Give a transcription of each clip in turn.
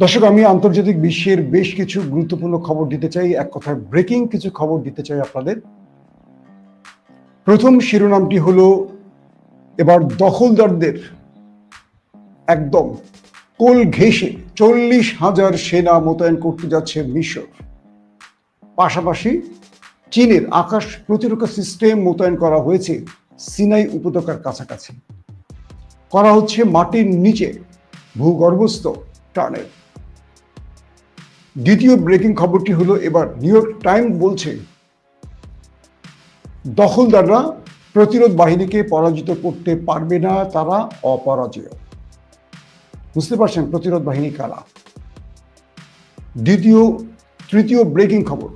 দর্শক, আমি আন্তর্জাতিক বিশ্বের বেশ কিছু গুরুত্বপূর্ণ খবর দিতে চাই, এক কথায় ব্রেকিং কিছু খবর দিতে চাই আপনাদের। প্রথম শিরোনামটি হলো, এবার দখলদারদের একদম কোল ঘেঁষে 40,000 সেনা মোতায়েন করতে যাচ্ছে মিশর। পাশাপাশি চীনের আকাশ প্রতিরক্ষা সিস্টেম মোতায়েন করা হয়েছে সিনাই উপত্যকার কাছাকাছি, করা হচ্ছে মাটির নিচে ভূগর্ভস্থ টানেল। দ্বিতীয় ব্রেকিং খবরটি হলো, এবার নিউ ইয়র্ক টাইমস বলছে দখলদাররা প্রতিরোধ বাহিনীকে পরাজিত করতে পারবে না, তারা অপরাজেয়। বুঝতে পারছেন প্রতিরোধ বাহিনী কারা? তৃতীয় ব্রেকিং খবর,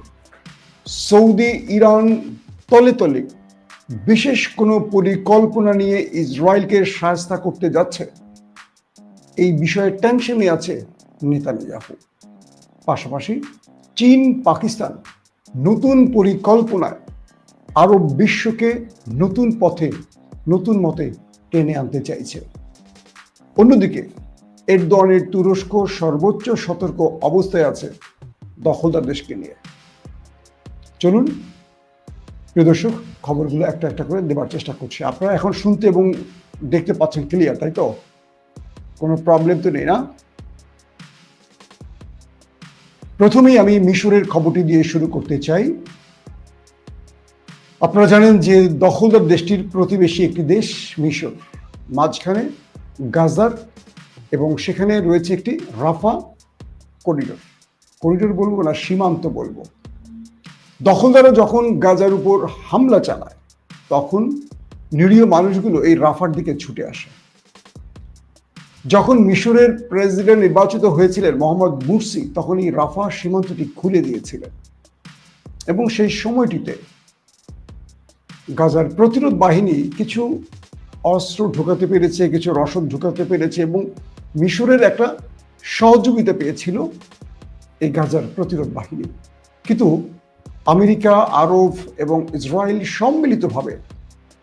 সৌদি ইরান তলে তলে বিশেষ কোনো পরিকল্পনা নিয়ে ইসরায়েলকে সহায়তা করতে যাচ্ছে, এই বিষয়ে টেনশনে আছে নেতানিয়াহু। পাশাপাশি চীন পাকিস্তান নতুন পরিকল্পনায় আরব বিশ্বকে নতুন পথে নতুন মতে টেনে আনতে চাইছে। অন্যদিকে এরদোয়ানের তুরস্ক সর্বোচ্চ সতর্ক অবস্থায় আছে দখলদার দেশকে নিয়ে। চলুন প্রিয় দর্শক, খবরগুলো একটা একটা করে দেবার চেষ্টা করছি। আপনারা এখন শুনতে এবং দেখতে পাচ্ছেন ক্লিয়ার, তাই তো? কোনো প্রবলেম তো নেই না? প্রথমেই আমি মিশরের খবরটি দিয়ে শুরু করতে চাই। আপনারা জানেন যে দখলদার দেশটির প্রতিবেশী একটি দেশ মিশর, মাঝখানে গাজার এবং সেখানে রয়েছে একটি রাফা করিডোর বলবো না, সীমান্ত বলবো। দখলদাররা যখন গাজার উপর হামলা চালায় তখন নিরীহ মানুষগুলো এই রাফার দিকে ছুটে আসে। যখন মিশরের প্রেসিডেন্ট নির্বাচিত হয়েছিলেন মোহাম্মদ মুরসি, তখন এই রাফা সীমান্তটি খুলে দিয়েছিলেন এবং সেই সময়টিতে গাজার প্রতিরোধ বাহিনী কিছু অস্ত্র ঢোকাতে পেরেছে, কিছু রসদ ঢোকাতে পেরেছে এবং মিশরের একটা সহযোগিতা পেয়েছিল এই গাজার প্রতিরোধ বাহিনী। কিন্তু আমেরিকা, আরব এবং ইসরায়েল সম্মিলিতভাবে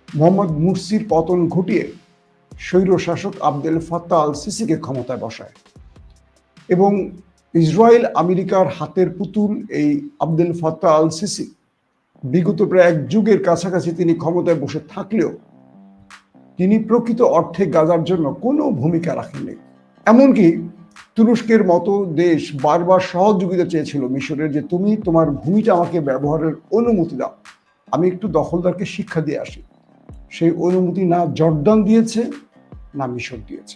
মোহাম্মদ মুরসির পতন ঘটিয়ে স্বৈরশাসক আবদেল ফাত্তাহ আল সিসিকে ক্ষমতায় বসায় এবং ইসরায়েল আমেরিকার হাতের পুতুল এই আবদেল ফাত্তাহ আল সিসি বিগত প্রায় এক যুগের কাছাকাছি তিনি ক্ষমতায় বসে থাকলেও তিনি প্রকৃত অর্থে গাজার জন্য কোনো ভূমিকা রাখেননি। এমনকি তুরস্কের মতো দেশ বারবার সহযোগিতা চেয়েছিল মিশরের, যে তুমি তোমার ভূমিটা আমাকে ব্যবহারের অনুমতি দাও, আমি একটু দখলদারকে শিক্ষা দিয়ে আসি। সেই অনুমতি না জর্দান দিয়েছে না মিশর দিয়েছে।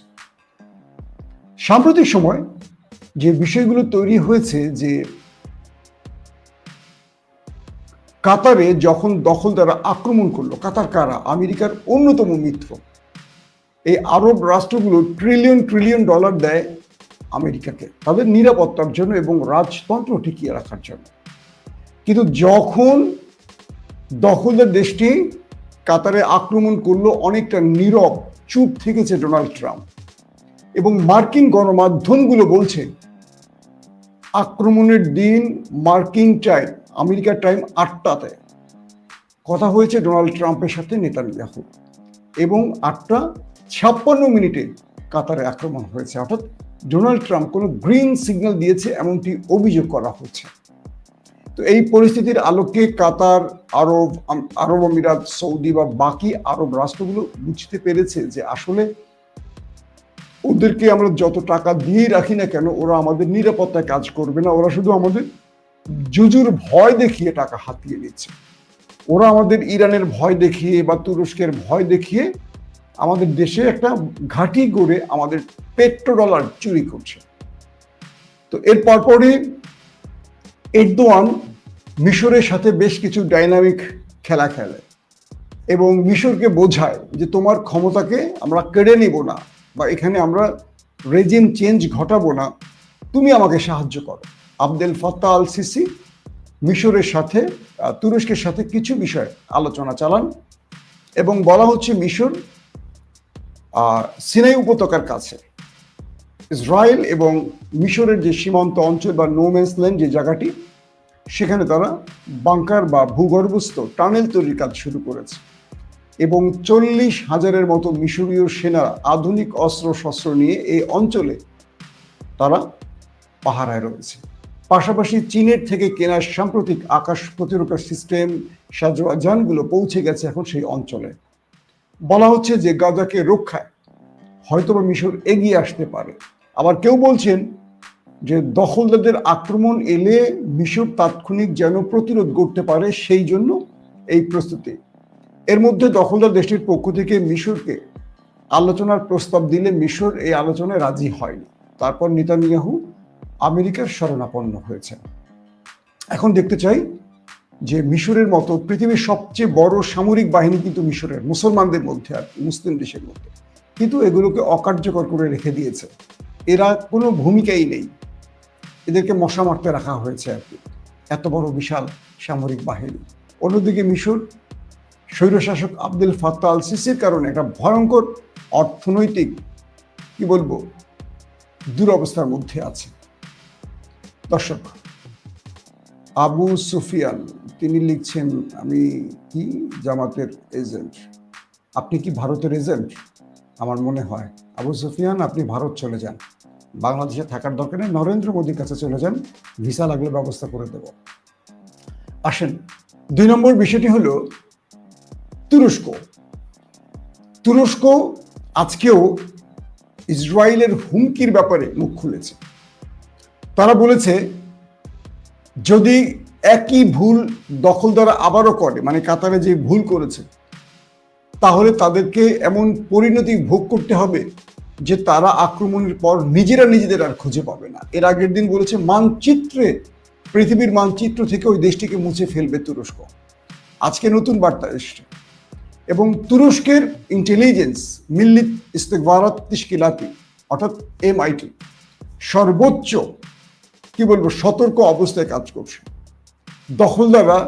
সাম্প্রতিক সময় যে বিষয়গুলো তৈরি হয়েছে, যে কাতারে যখন দখলদাররা আক্রমণ করলো, কাতার কারা? আমেরিকার অন্যতম মিত্র। এই আরব রাষ্ট্রগুলো ট্রিলিয়ন ডলার দেয় আমেরিকাকে তাদের নিরাপত্তার জন্য এবং রাজতন্ত্র টিকিয়ে রাখার জন্য। কিন্তু যখন দখলদার দেশটি কাতারে আক্রমণ করলো, অনেকটা নীরব চুপ থেকেছে ডোনাল্ড ট্রাম্প এবং মার্কিন গণমাধ্যমগুলো বলছে আক্রমণের দিন মার্কিন টাইম, আমেরিকার টাইম 8টাতে কথা হয়েছে ডোনাল্ড ট্রাম্পের সাথে নেতানিয়াহু এবং 8:56 কাতারে আক্রমণ হয়েছে। অর্থাৎ ডোনাল্ড ট্রাম্প কোনো গ্রিন সিগন্যাল দিয়েছে এমনটি অভিযোগ করা হচ্ছে। তো এই পরিস্থিতির আলোকে কাতার, আরব আমিরাত, সৌদি বা বাকি আরব রাষ্ট্রগুলো বুঝতে পেরেছে যে আসলে ওদেরকে আমরা যত টাকা দিয়ে রাখি না কেন, ওরা আমাদের নিরাপত্তায় কাজ করবে না, ওরা শুধু আমাদের জুজুর ভয় দেখিয়ে টাকা হাতিয়ে নিচ্ছে। ওরা আমাদের ইরানের ভয় দেখিয়ে বা তুরস্কের ভয় দেখিয়ে আমাদের দেশে একটা ঘাঁটি গড়ে আমাদের পেট্রোডলার চুরি করছে। তো এর পরপরই এরদোয়ান মিশরের সাথে বেশ কিছু ডাইনামিক খেলা খেলে এবং মিশরকে বোঝায় যে তোমার ক্ষমতাকে আমরা কেড়ে নিব না বা এখানে আমরা রেজিম চেঞ্জ ঘটাবো না, তুমি আমাকে সাহায্য করো। আবদেল ফাত্তাহ আল সিসি মিশরের সাথে তুরস্কের সাথে কিছু বিষয়ে আলোচনা চালান এবং বলা হচ্ছে মিশর সিনাই উপত্যকার কাছে ইসরায়েল এবং মিশরের যে সীমান্ত অঞ্চল বা নো ম্যানস ল্যান্ড যে জায়গাটি, সেখানে তারা বাংকার বা ভূগর্ভস্থ টানেল তৈরির কাজ শুরু করেছে এবং 40,000-এর মতো মিশরীয় সেনা আধুনিক অস্ত্র শস্ত্র নিয়ে এই অঞ্চলে তারা পাহারায় রয়েছে। পাশাপাশি চীনের থেকে কেনা সাম্প্রতিক আকাশ প্রতিরক্ষা সিস্টেম যানগুলো পৌঁছে গেছে এখন সেই অঞ্চলে। বলা হচ্ছে যে গাজাকে রক্ষায় হয়তোবা মিশর এগিয়ে আসতে পারে। আবার কেউ বলছেন যে দখলদারদের আক্রমণ এলে মিশর তাৎক্ষণিক যেন প্রতিরোধ করতে পারে, সেই জন্য এই প্রস্তুতি। এর মধ্যে দখলদার দেশটির পক্ষ থেকে মিশরকে আলোচনার প্রস্তাব দিলে মিশর এই আলোচনায় রাজি হয়নি। তারপর নেতানিয়াহু আমেরিকার শরণাপন্ন হয়েছেন। এখন দেখতে চাই যে মিশরের মতো পৃথিবীর সবচেয়ে বড় সামরিক বাহিনী কিন্তু মিশরের, মুসলমানদের মধ্যে আর মুসলিম দেশের মধ্যে, কিন্তু এগুলোকে অকার্যকর করে রেখে দিয়েছে। এরা কোনো ভূমিকাই নেই, এদেরকে মশা মারতে রাখা হয়েছে আর কি, এত বড় বিশাল সামরিক বাহিনী। অন্যদিকে মিশর স্বৈরশাসক আব্দুল ফাত্তাহ আল সিসির কারণে একটা ভয়ঙ্কর অর্থনৈতিক কি বলবো দুরবস্থার মধ্যে আছে। দর্শক, আবু সুফিয়ান তিনি লিখছেন, আমি কি জামাতের এজেন্ট? আপনি কি ভারতের এজেন্ট? আমার মনে হয় আবু সুফিয়ান আপনি ভারত চলে যান, বাংলাদেশে থাকার দরকার নেই, নরেন্দ্র মোদীর কাছে চলে যান, ভিসা লাগলে ব্যবস্থা করে দেব। আসেন, 2 নম্বর বিষয়টি হলো তুরস্ক। তুরস্ক আজকেও ইসরায়েলের হুমকির ব্যাপারে মুখ খুলেছে। তারা বলেছে যদি একই ভুল দখলদাররা আবারও করে, মানে কাতারে যে ভুল করেছে, তাহলে তাদেরকে এমন পরিণতি ভোগ করতে হবে যে তারা আক্রমণের পর নিজেরা নিজেদের আর খুঁজে পাবে না। এর আগের দিন বলেছে মানচিত্রে, পৃথিবীর মানচিত্র থেকে ওই দেশটিকে মুছে ফেলবে তুরস্ক। আজকে নতুন বার্তা এসছে এবং তুরস্কের ইন্টেলিজেন্স মিল্লি ইস্তেকবারাত তিশকিলাতি অর্থাৎ MIT সর্বোচ্চ কি বলবো সতর্ক অবস্থায় কাজ করছে। দখলদাররা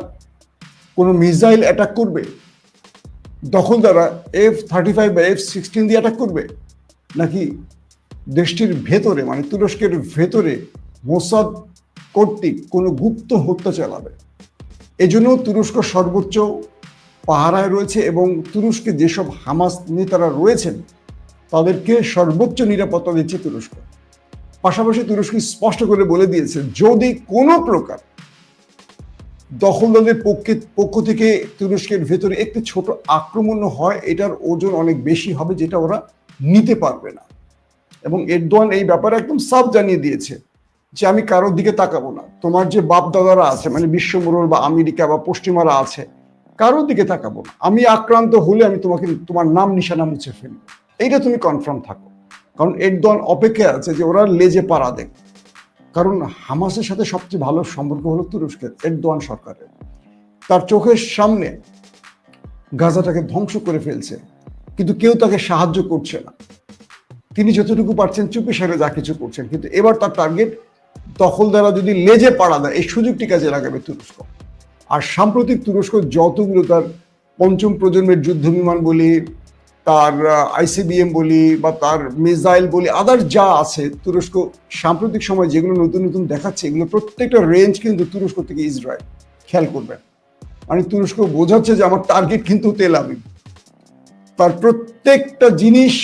কোনো মিসাইল অ্যাটাক করবে, দখলদাররা F-35 বা F-16 দিয়ে অ্যাটাক করবে, নাকি দেশটির ভেতরে মানে তুরস্কের ভেতরে মোসাদ কর্তৃক কোনো গুপ্ত হত্যা চালাবে। এজন্য তুরস্ক সর্বোচ্চ পাহারায় রয়েছে এবং তুরস্কে যেসব হামাস নেতারা রয়েছেন তাদেরকে সর্বোচ্চ নিরাপত্তা দিচ্ছে তুরস্ক। পাশাপাশি তুরস্ক স্পষ্ট করে বলে দিয়েছে যদি কোনো প্রকার দখলদারদের পক্ষ থেকে তুরস্কের ভেতরে একটি ছোট আক্রমণ হয়, এটার ওজন অনেক বেশি হবে, যেটা ওরা নিতে পারবে না। এবং এরদোয়ান এই ব্যাপারে একদম সাফ জানিয়ে দিয়েছে যে আমি কারোর দিকে তাকাবো না, তোমার যে বাপ দাদারা আছে মানে বিশ্বমোড়ল বা আমেরিকা বা পশ্চিমারা আছে, কারোর দিকে তাকাবো না, আমি আক্রান্ত হলে আমি তোমাকে তোমার নাম নিশানা মুছে ফেলবো, এইটা তুমি কনফার্ম থাকো। কারণ এরদোয়ান অপেক্ষায় আছে যে ওরা লেজে পাড়া দেখ, কারণ হামাসের সাথে সবচেয়ে ভালো সম্পর্ক হলো তুরস্কের, এরদোয়ান সরকারের। তার চোখের সামনে গাজাটাকে ধ্বংস করে ফেলছে, কিন্তু কেউ তাকে সাহায্য করছে না। তিনি যতটুকু পারছেন চুপি সারে যা কিছু করছেন, কিন্তু এবার তার টার্গেট দখলদাররা যদি লেজে পাড়া দেয় এই সুযোগটি কাজে লাগাবে তুরস্ক। আর সাম্প্রতিক তুরস্ক যতগুলো তার পঞ্চম প্রজন্মের যুদ্ধ বিমান বলি, তার ICBM বলি বা তার মিসাইল বলি, আদার যা আছে, তুরস্ক সাম্প্রতিক সময় যেগুলো নতুন নতুন দেখাচ্ছে এগুলো প্রত্যেকটা রেঞ্জ কিন্তু তুরস্ক থেকে ইসরায়েল। খেয়াল করবেন, মানে তুরস্ক বোঝাচ্ছে যে আমার টার্গেট কিন্তু তেল আবিব, তার প্রত্যেকটা জিনিস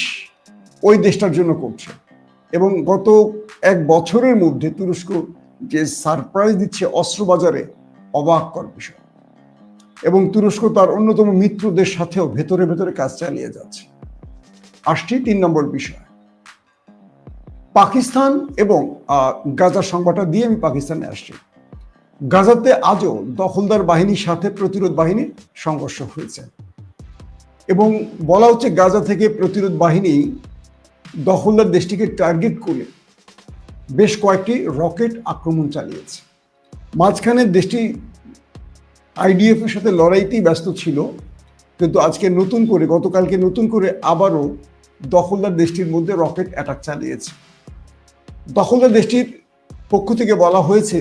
ওই দেশটার জন্য করছে। এবং গত 1 বছরের মধ্যে তুরস্ক যে সারপ্রাইজ দিচ্ছে অস্ত্র বাজারে, অবাক কর বিষয়। এবং তুরস্ক তার অন্যতম মিত্রদের সাথেও ভেতরে ভেতরে কাজ চালিয়ে যাচ্ছে। আসছি 3 নম্বর বিষয়, পাকিস্তান এবং গাজার সংবাদটা দিয়ে আমি পাকিস্তানে আসছি। গাজাতে আজও দখলদার বাহিনীর সাথে প্রতিরোধ বাহিনীর সংঘর্ষ হয়েছে এবং বলা হচ্ছে গাজা থেকে প্রতিরোধ বাহিনী দখলদার দেশটিকে টার্গেট করে বেশ কয়েকটি রকেট আক্রমণ চালিয়েছে। মাঝখানে দেশটি IDF এর সাথে লড়াইতেই ব্যস্ত ছিল, কিন্তু আজকে নতুন করে গতকালকে নতুন করে আবারও দখলদার দেশটির মধ্যে রকেট অ্যাটাক চালিয়েছে। দখলদার দেশটির পক্ষ থেকে বলা হয়েছে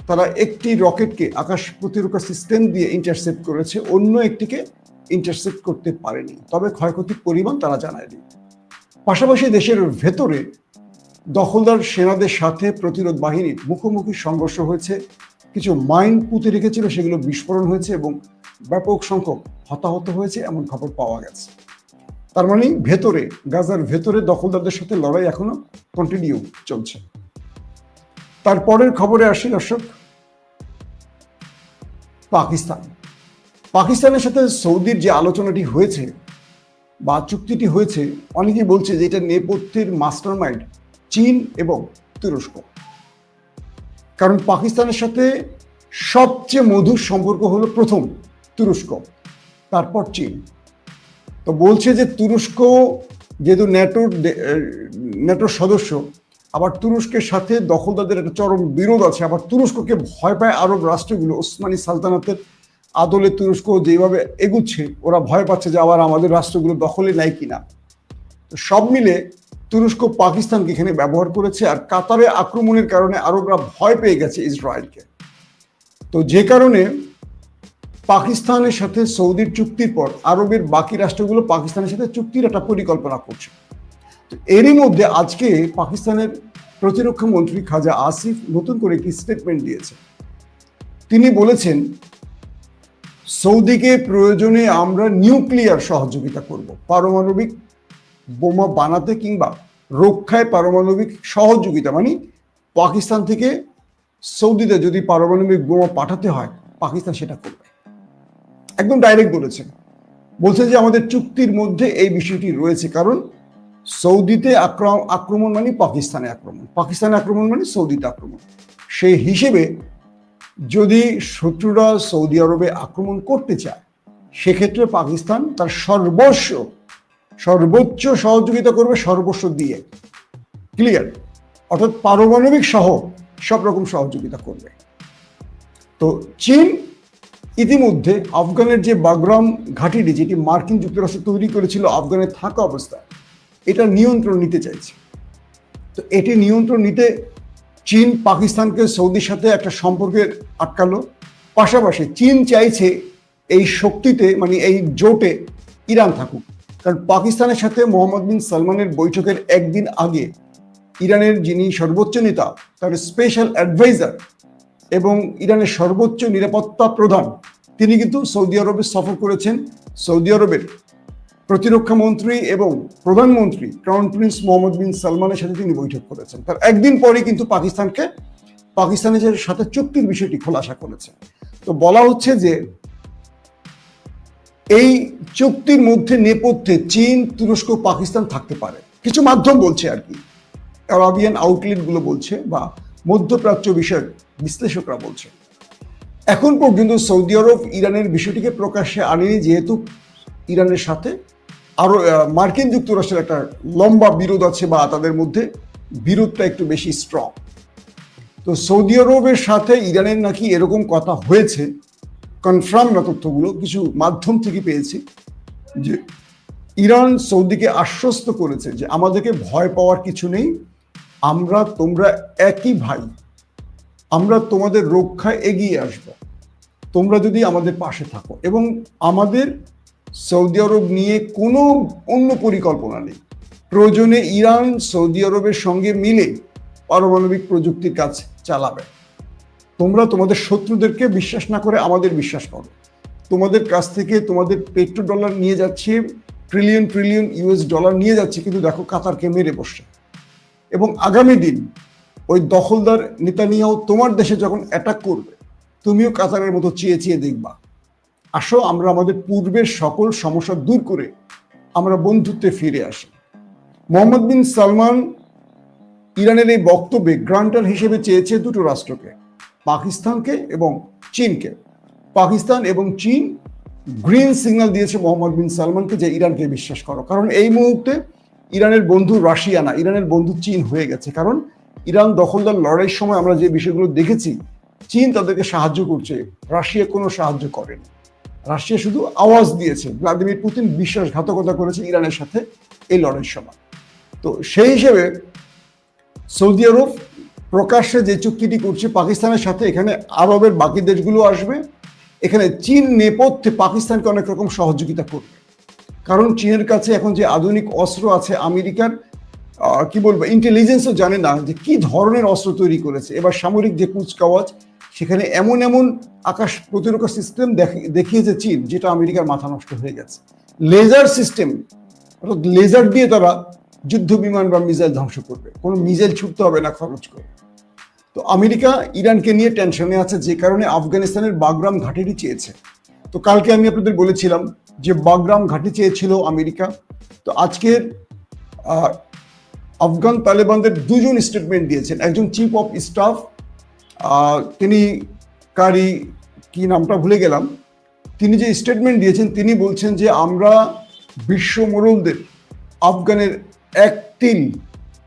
তারা একটি রকেটকে আকাশ প্রতিরক্ষা সিস্টেম দিয়ে ইন্টারসেপ্ট করেছে, অন্য একটিকে ইন্টারসেপ্ট করতে পারেনি, তবে ক্ষয়ক্ষতির পরিমাণ তারা জানায়নি। পাশাপাশি দেশের ভেতরে দখলদার সেনাদের সাথে প্রতিরোধ বাহিনীর মুখোমুখি সংঘর্ষ হয়েছে, কিছু মাইন পুঁতে রেখেছিল সেগুলো বিস্ফোরণ হয়েছে এবং ব্যাপক সংখ্যক হতাহত হয়েছে এমন খবর পাওয়া গেছে। তার মানে ভেতরে গাজার ভেতরে দখলদারদের সাথে লড়াই এখনো কন্টিনিউ চলছে। তারপরের খবরে আসি দর্শক, পাকিস্তানের সাথে সৌদির যে আলোচনাটি হয়েছে বা চুক্তিটি হয়েছে, অনেকেই বলছে যে এটা নেপথ্যের মাস্টারমাইন্ড চীন এবং তুরস্ক। কারণ পাকিস্তানের সাথে সবচেয়ে মধুর সম্পর্ক হলো প্রথম তুরস্ক, তারপর চীন। তো বলছে যে তুরস্ক যেহেতু ন্যাটোর সদস্য, আবার তুরস্কের সাথে দখলদারদের একটা চরম বিরোধ আছে, আবার তুরস্ককে ভয় পায় আরব রাষ্ট্রগুলো। ওসমানী সালতানাতের আদলে তুরস্ক যেভাবে এগুচ্ছে, ওরা ভয় পাচ্ছে যে আবার আমাদের রাষ্ট্রগুলো দখলে নেয় কিনা। তো সব মিলে তুরস্ক পাকিস্তানকে এখানে ব্যবহার করেছে, আর কাতারে আক্রমণের কারণে আরবরা ভয় পেয়ে গেছে ইসরায়েলকে। তো যে কারণে পাকিস্তানের সাথে সৌদির চুক্তির পর আরবের বাকি রাষ্ট্রগুলো পাকিস্তানের সাথে চুক্তির একটা পরিকল্পনা করছে। তো এরই মধ্যে আজকে পাকিস্তানের প্রতিরক্ষা মন্ত্রী খাজা আসিফ নতুন করে একটি স্টেটমেন্ট দিয়েছে। তিনি বলেছেন, সৌদিকে প্রয়োজনে আমরা নিউক্লিয়ার সহযোগিতা করব, পারমাণবিক বোমা বানাতে কিংবা রক্ষায় পারমাণবিক সহযোগিতা, মানে পাকিস্তান থেকে সৌদিতে যদি পারমাণবিক বোমা পাঠাতে হয় পাকিস্তান সেটা করবে। একদম ডাইরেক্ট বলেছেন, বলছে যে আমাদের চুক্তির মধ্যে এই বিষয়টি রয়েছে। কারণ সৌদিতে আক্রমণ মানে পাকিস্তানে আক্রমণ, পাকিস্তানে আক্রমণ মানে সৌদিতে আক্রমণ। সেই হিসেবে যদি শত্রুরা সৌদি আরবে আক্রমণ করতে চায়, সেক্ষেত্রে পাকিস্তান তার সর্বোচ্চ সহযোগিতা করবে, সর্বস্ব দিয়ে। ক্লিয়ার? অর্থাৎ পারমাণবিক সহ সব রকম সহযোগিতা করবে। তো চীন ইতিমধ্যে আফগানের যে বাগরাম ঘাঁটিটি, যেটি মার্কিন যুক্তরাষ্ট্র তৈরি করেছিল আফগানে থাকা অবস্থায়, এটা নিয়ন্ত্রণ নিতে চাইছে। তো এটি নিয়ন্ত্রণ নিতে চীন পাকিস্তানকে সৌদির সাথে একটা সম্পর্কে আটকালো। পাশাপাশি চীন চাইছে এই শক্তিতে, মানে এই জোটে ইরান থাকুক। কারণ পাকিস্তানের সাথে মোহাম্মদ বিন সালমানের বৈঠকের একদিন আগে ইরানের যিনি সর্বোচ্চ নেতা, তার স্পেশাল অ্যাডভাইজার এবং ইরানের সর্বোচ্চ নিরাপত্তা প্রধান, তিনি কিন্তু সৌদি আরবে সফর করেছেন। সৌদি আরবের প্রতিরক্ষা মন্ত্রী এবং প্রধানমন্ত্রী ক্রাউন প্রিন্স মোহাম্মদ বিন সালমানের সাথে তিনি বৈঠক করেছেন। তার একদিন পরে কিন্তু পাকিস্তানের সাথে চুক্তির বিষয়টি খোলাসা করেছেন। তো বলা হচ্ছে যে এই চুক্তির মধ্যে নেপথ্যে চীন, তুরস্ক, পাকিস্তান থাকতে পারে। কিছু মাধ্যম বলছে আর কি, আরাবিয়ান আউটলেট গুলো বলছে বা মধ্যপ্রাচ্য বিষয়ক বিশ্লেষকরা বলছে। এখন পর্যন্ত সৌদি আরব ইরানের বিষয়টিকে প্রকাশ্যে আনেনি, যেহেতু ইরানের সাথে আরো মার্কিন যুক্তরাষ্ট্রের একটা লম্বা বিরোধ আছে, বা তাদের মধ্যে বিরোধটা একটু বেশি স্ট্রং। তো সৌদি আরবের সাথে ইরানের নাকি এরকম কথা হয়েছে, কনফার্ম না তথ্যগুলো, কিছু মাধ্যম থেকে পেয়েছি, যে ইরান সৌদিকে আশ্বস্ত করেছে যে আমাদেরকে ভয় পাওয়ার কিছু নেই, তোমরা একই ভাই, আমরা তোমাদের রক্ষায় এগিয়ে আসব, তোমরা যদি আমাদের পাশে থাকো। এবং আমাদের সৌদি আরব নিয়ে কোনো অন্য পরিকল্পনা নেই। প্রয়োজনে ইরান সৌদি আরবের সঙ্গে মিলে পারমাণবিক প্রযুক্তির কাজ চালাবে। তোমরা তোমাদের শত্রুদেরকে বিশ্বাস না করে আমাদের বিশ্বাস করো। তোমাদের কাছ থেকে তোমাদের পেট্রো ডলার নিয়ে যাচ্ছে, ট্রিলিয়ন ইউএস ডলার নিয়ে যাচ্ছে, কিন্তু দেখো কাতারকে মেরে বসছে। এবং আগামী দিন ওই দখলদার নেতানিয়াহু তোমার দেশে যখন অ্যাটাক করবে, তুমিও কাতারের মতো চেয়ে দেখবা। আসো, আমরা আমাদের পূর্বের সকল সমস্যা দূর করে আমরা বন্ধুত্বে ফিরে আসি। মোহাম্মদ বিন সালমান ইরানের এই বক্তব্যে গ্রান্টার হিসেবে চেয়েছে দুটো রাষ্ট্রকে, পাকিস্তানকে এবং চীনকে। পাকিস্তান এবং চীন গ্রিন সিগন্যাল দিয়েছে মোহাম্মদ বিন সালমানকে যে ইরানকে বিশ্বাস করো। কারণ এই মুহূর্তে ইরানের বন্ধু রাশিয়া না, ইরানের বন্ধু চীন হয়ে গেছে। কারণ ইরান দখলদার লড়াইয়ের সময় আমরা যে বিষয়গুলো দেখেছি, চীন তাদেরকে সাহায্য করছে, রাশিয়া কোনো সাহায্য করেনি। রাশিয়া শুধু আওয়াজ দিয়েছে। ভ্লাদিমির পুতিন বিশ্বাসঘাতকতা করেছে ইরানের সাথে এই লড়াইয়ের সময়। তো সেই হিসেবে সৌদি আরব প্রকাশ্যে যে চুক্তিটি করছে পাকিস্তানের সাথে, এখানে আরবের বাকি দেশগুলো আসবে। এখানে চীন নেপথ্যে পাকিস্তানকে অনেক রকম সহযোগিতা করবে। কারণ চীনের কাছে এখন যে আধুনিক অস্ত্র আছে, আমেরিকার কি বলবো ইন্টেলিজেন্সও জানে না যে কি ধরনের অস্ত্র তৈরি করেছে। এবার সামরিক যে কুচকাওয়াজ, সেখানে এমন আকাশ প্রতিরক্ষা সিস্টেম দেখিয়েছে চীন, যেটা আমেরিকার মাথা নষ্ট হয়ে গেছে। লেজার সিস্টেম, অর্থাৎ লেজার দিয়ে তারা যুদ্ধ বিমান বা মিসাইল ধ্বংস করবে, কোনো মিসাইল ছুটতে হবে না খরচ করে। তো আমেরিকা ইরানকে নিয়ে টেনশনে আছে, যে কারণে আফগানিস্তানের বাগরাম ঘাঁটিটি চেয়েছে। তো কালকে আমি আপনাদের বলেছিলাম যে বাগরাম ঘাঁটি চেয়েছিল আমেরিকা। তো আজকের আফগান তালেবানদের দুজন স্টেটমেন্ট দিয়েছেন। একজন চিফ অফ স্টাফ, তিনি কি নামটা ভুলে গেলাম, তিনি যে স্টেটমেন্ট দিয়েছেন তিনি বলছেন যে আমরা বিশ্ব মোড়লদের আফগানের এক তিল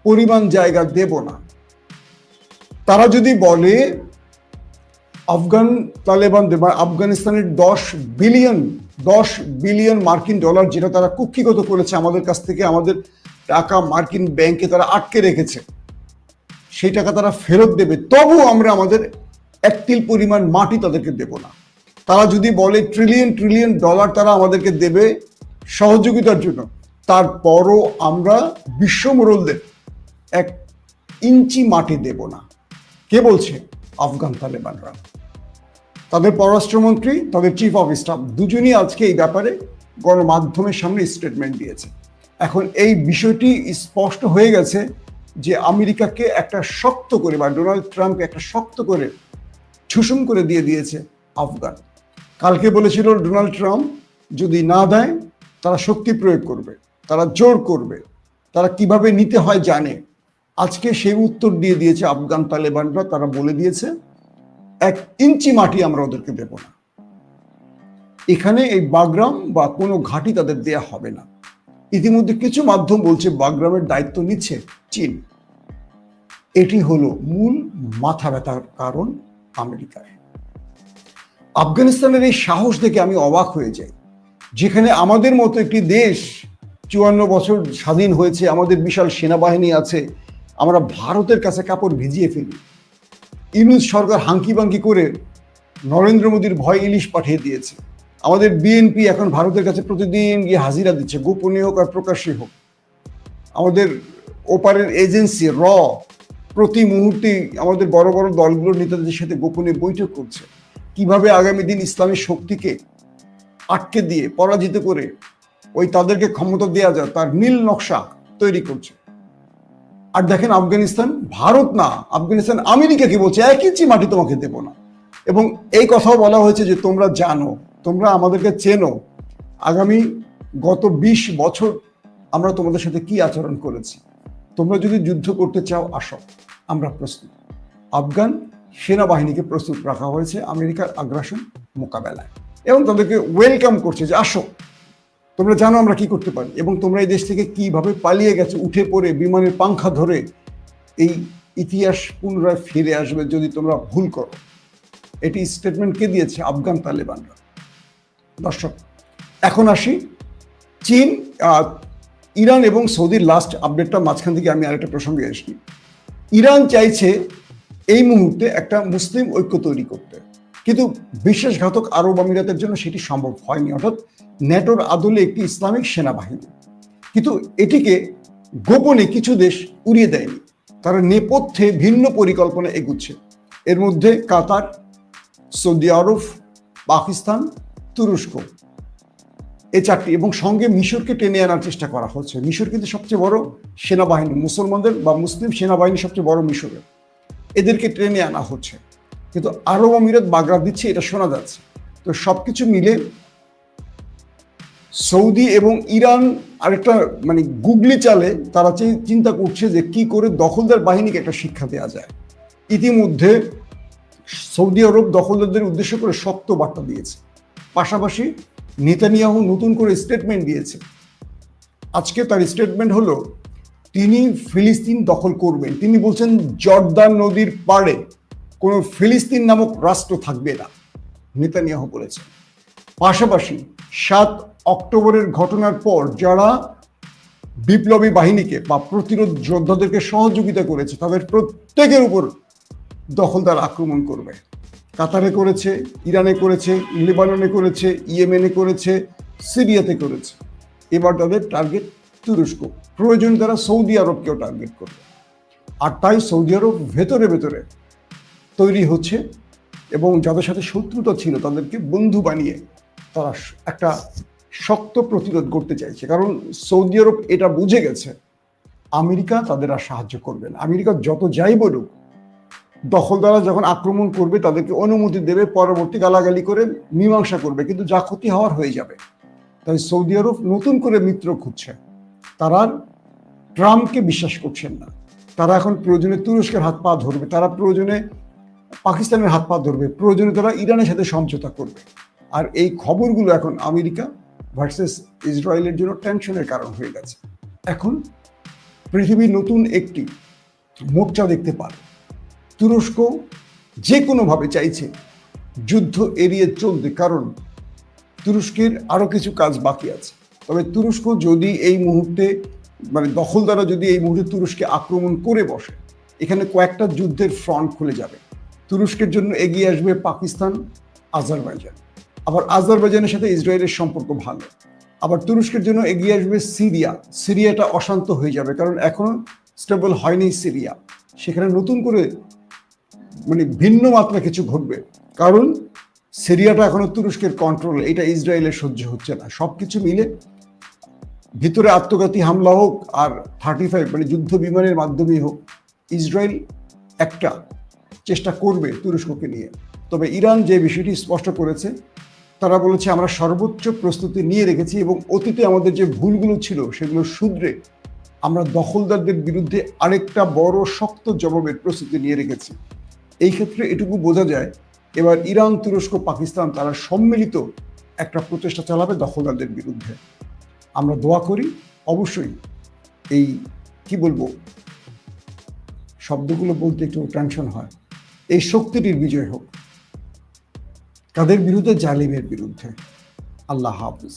পরিমাণ জায়গা দেব না। তারা যদি বলে আফগান তালেবানদের বা আফগানিস্তানের 10 বিলিয়ন মার্কিন ডলার যেটা তারা কুক্ষিগত করেছে আমাদের কাছ থেকে, আমাদের টাকা মার্কিন ব্যাংকে তারা আটকে রেখেছে, সেই টাকা তারা ফেরত দেবে, তবু আমরা আমাদের এক তিল পরিমাণ মাটি তাদেরকে দেব না। তারা যদি বলে ট্রিলিয়ন ডলার তারা আমাদেরকে দেবে সহযোগিতার জন্য, তারপরও আমরা বিশ্ব মোড়লদের 1 ইঞ্চি মাটি দেব না। কে বলছে? আফগান তালেবানরা। তাদের পররাষ্ট্রমন্ত্রী, তাদের চিফ অফ স্টাফ দুজনই আজকে এই ব্যাপারে গণমাধ্যমের সামনে স্টেটমেন্ট দিয়েছে। এখন এই বিষয়টি স্পষ্ট হয়ে গেছে যে আমেরিকাকে একটা শক্ত করে, বা ডোনাল্ড ট্রাম্পকে একটা শক্ত করে ছুসুম করে দিয়ে দিয়েছে আফগান। কালকে বলেছিল ডোনাল্ড ট্রাম্প যদি না দেয় তারা শক্তি প্রয়োগ করবে, তারা জোর করবে, তারা কিভাবে নিতে হয় জানে। আজকে সেই উত্তর দিয়ে দিয়েছে আফগান তালেবানরা। তারা বলে দিয়েছে 1 ইঞ্চি মাটি আমরা ওদেরকে দেব না। এখানে এই বাগরাম বা কোনো ঘাঁটি তাদের দেয়া হবে না। ইতিমধ্যে কিছু মাধ্যম বলছে বাগরামের দায়িত্ব নিচ্ছে চীন। এটি হলো মূল মাথা ব্যথার কারণ আমেরিকার। আফগানিস্তানের এই সাহস দেখে আমি অবাক হয়ে যাই, যেখানে আমাদের মতো একটি দেশ 54 বছর স্বাধীন হয়েছে, আমাদের বিশাল সেনাবাহিনী আছে, আমরা ভারতের কাছে কাপড় ভিজিয়ে ফেলি। ইউনূস সরকার হাঙ্কি বাঙ্কি করে নরেন্দ্র মোদীর ভয় ইলিশ পাঠিয়ে দিয়েছে। আমাদের বিএনপি এখন ভারতের কাছে প্রতিদিন গিয়ে হাজিরা দিচ্ছে, গোপনীয় হোক আর প্রকাশ্যে হোক। আমাদের ওপারের এজেন্সি প্রতি মুহূর্তে আমাদের বড় বড় দলগুলোর নেতাদের সাথে গোপনে বৈঠক করছে, কিভাবে আগামী দিন ইসলামী শক্তিকে আটকে দিয়ে পরাজিত করে ওই তাদেরকে ক্ষমতা দেওয়া যায় তার নীল নকশা তৈরি করছে। আর দেখেন আফগানিস্তান, ভারত না, আফগানিস্তান আমেরিকাকে বলছে 1 ইঞ্চি মাটি তোমাকে দেব না। এবং এই কথাও বলা হয়েছে যে তোমরা জানো, তোমরা আমাদেরকে চেনো, গত 20 বছর আমরা তোমাদের সাথে কি আচরণ করেছি। তোমরা যদি যুদ্ধ করতে চাও আসো, আমরা প্রস্তুত। আফগান সেনাবাহিনীকে প্রস্তুত রাখা হয়েছে আমেরিকার আগ্রাসন মোকাবেলায়, এবং তাদেরকে ওয়েলকাম করছে যে আসো, তোমরা জানো আমরা কি করতে পারি, এবং তোমরা এই দেশ থেকে কিভাবে পালিয়ে গেছো উঠে পড়ে বিমানের পাংখা ধরে। এই ইতিহাস পুনরায় ফিরে আসবে যদি তোমরা ভুল করো। এটি স্টেটমেন্ট কে দিয়েছে? আফগান তালেবানরা। দর্শক, এখন আসি চীন, ইরান এবং সৌদির লাস্ট আপডেটটা মাঝখান থেকে আমি আরেকটা প্রসঙ্গে আসি। ইরান চাইছে এই মুহূর্তে একটা মুসলিম ঐক্য তৈরি করতে, কিন্তু বিশ্বাসঘাতক আরব আমিরাতের জন্য সেটি সম্ভব হয়নি, অর্থাৎ ন্যাটোর আদলে একটি ইসলামিক সেনাবাহিনী। কিন্তু এটিকে গোপনে কিছু দেশ উড়িয়ে দেয়নি, তারা নেপথ্যে ভিন্ন পরিকল্পনা এগুচ্ছে। এর মধ্যে কাতার, সৌদি আরব, পাকিস্তান, তুরস্ক, এই 4টি, এবং সঙ্গে মিশরকে টেনে আনার চেষ্টা করা হচ্ছে। মিশর কিন্তু সবচেয়ে বড় সেনাবাহিনী, মুসলমানদের বা মুসলিম সেনাবাহিনী সবচেয়ে বড় মিশরের, এদেরকে টেনে আনা হচ্ছে। কিন্তু আরব আমিরাত বাগড়া দিচ্ছে, এটা শোনা যাচ্ছে। তো সবকিছু মিলে সৌদি এবং ইরান আরেকটা গুগলি চালে তারা চিন্তা করছে যে কি করে দখলদার বাহিনীকে একটা শিক্ষা দেওয়া যায়। ইতিমধ্যে সৌদি আরব দখলদারদের উদ্দেশ্য করে শক্ত বার্তা দিয়েছে। পাশাপাশি নেতানিয়াহু নতুন করে স্টেটমেন্ট দিয়েছে। আজকে তার স্টেটমেন্ট হলো তিনি ফিলিস্তিন দখল করবেন। তিনি বলছেন জর্দান নদীর পাড়ে কোনো ফিলিস্তিন নামক রাষ্ট্র থাকবে না, নেতানিয়াহু বলেছেন। পাশাপাশি 7 অক্টোবরের ঘটনার পর যারা বিপ্লবী বাহিনীকে বা প্রতিরোধ যোদ্ধাদেরকে সহযোগিতা করেছে তাদের প্রত্যেকের উপর দখলদার আক্রমণ করবে। কাতারে করেছে, ইরানে করেছে, লেবাননে করেছে, ইয়েমেনে করেছে, সিরিয়াতে করেছে। এবার তাদের টার্গেট তুরস্ক, প্রয়োজন তারা সৌদি আরবকেও টার্গেট করবে। আর তাই সৌদি আরব ভেতরে ভেতরে তৈরি হচ্ছে, এবং যাদের সাথে শত্রুতা ছিল তাদেরকে বন্ধু বানিয়ে তারা একটা শক্ত প্রতিরোধ করতে চাইছে। কারণ সৌদি আরব এটা বুঝে গেছে আমেরিকা তাদের আর সাহায্য করবে না। আমেরিকা যত যাই বলুক, দখলদাররা যখন আক্রমণ করবে তাদেরকে অনুমতি দেবে, পরবর্তী গালাগালি করে মীমাংসা করবে, কিন্তু যা ক্ষতি হওয়ার হয়ে যাবে। তাই সৌদি আরব নতুন করে মিত্র খুঁজছে। তারা ট্রাম্পকে বিশ্বাস করছেন না। তারা এখন প্রয়োজনে তুরস্কের হাত পা ধরবে, তারা প্রয়োজনে পাকিস্তানের হাত পা ধরবে, প্রয়োজনে তারা ইরানের সাথে সমঝোতা করবে। আর এই খবরগুলো এখন আমেরিকা ভার্সেস ইসরায়েলের জন্য টেনশনের কারণ হয়ে গেছে। এখন পৃথিবীর নতুন একটি মোর্চা দেখতে পারে। তুরস্ক যে কোনোভাবে চাইছে যুদ্ধ এড়িয়ে চলতে, কারণ তুরস্কের আরও কিছু কাজ বাকি আছে। তবে তুরস্ক যদি এই মুহূর্তে দখলদাররা যদি এই মুহূর্তে তুরস্কে আক্রমণ করে বসে, এখানে কয়েকটা যুদ্ধের ফ্রন্ট খুলে যাবে। তুরস্কের জন্য এগিয়ে আসবে পাকিস্তান, আজারবাইজান। আবার আজারবাইজানের সাথে ইসরায়েলের সম্পর্ক ভালো। আবার তুরস্কের জন্য এগিয়ে আসবে সিরিয়া। সিরিয়াটা অশান্ত হয়ে যাবে, কারণ এখনো স্টেবল হয়নি সিরিয়া। সেখানে নতুন করে ভিন্ন মাত্রা কিছু ঘটবে, কারণ সিরিয়াটা এখনো তুরস্কের কন্ট্রোল, এটা ইসরায়েলের সহ্য হচ্ছে না। সবকিছু মিলে ভিতরে আত্মঘাতী হামলা হোক আর 35 যুদ্ধ বিমানের মাধ্যমেই হোক, ইসরায়েল একটা চেষ্টা করবে তুরস্ককে নিয়ে। তবে ইরান যে বিষয়টি স্পষ্ট করেছে, তারা বলেছে আমরা সর্বোচ্চ প্রস্তুতি নিয়ে রেখেছি এবং অতীতে আমাদের যে ভুলগুলো ছিল সেগুলো শুধরে আমরা দখলদারদের বিরুদ্ধে আরেকটা বড় শক্ত জবাবের প্রস্তুতি নিয়ে রেখেছি। এই ক্ষেত্রে এটুকু বোঝা যায় এবার ইরান, তুরস্ক, পাকিস্তান তারা সম্মিলিত একটা প্রচেষ্টা চালাবে দখলদারদের বিরুদ্ধে। আমরা দোয়া করি অবশ্যই এই শব্দগুলো বলতে একটু টেনশন হয়, এই শক্তিটির বিজয় হোক। কাদের বিরুদ্ধে? জালিমের বিরুদ্ধে। আল্লাহ হাফিজ।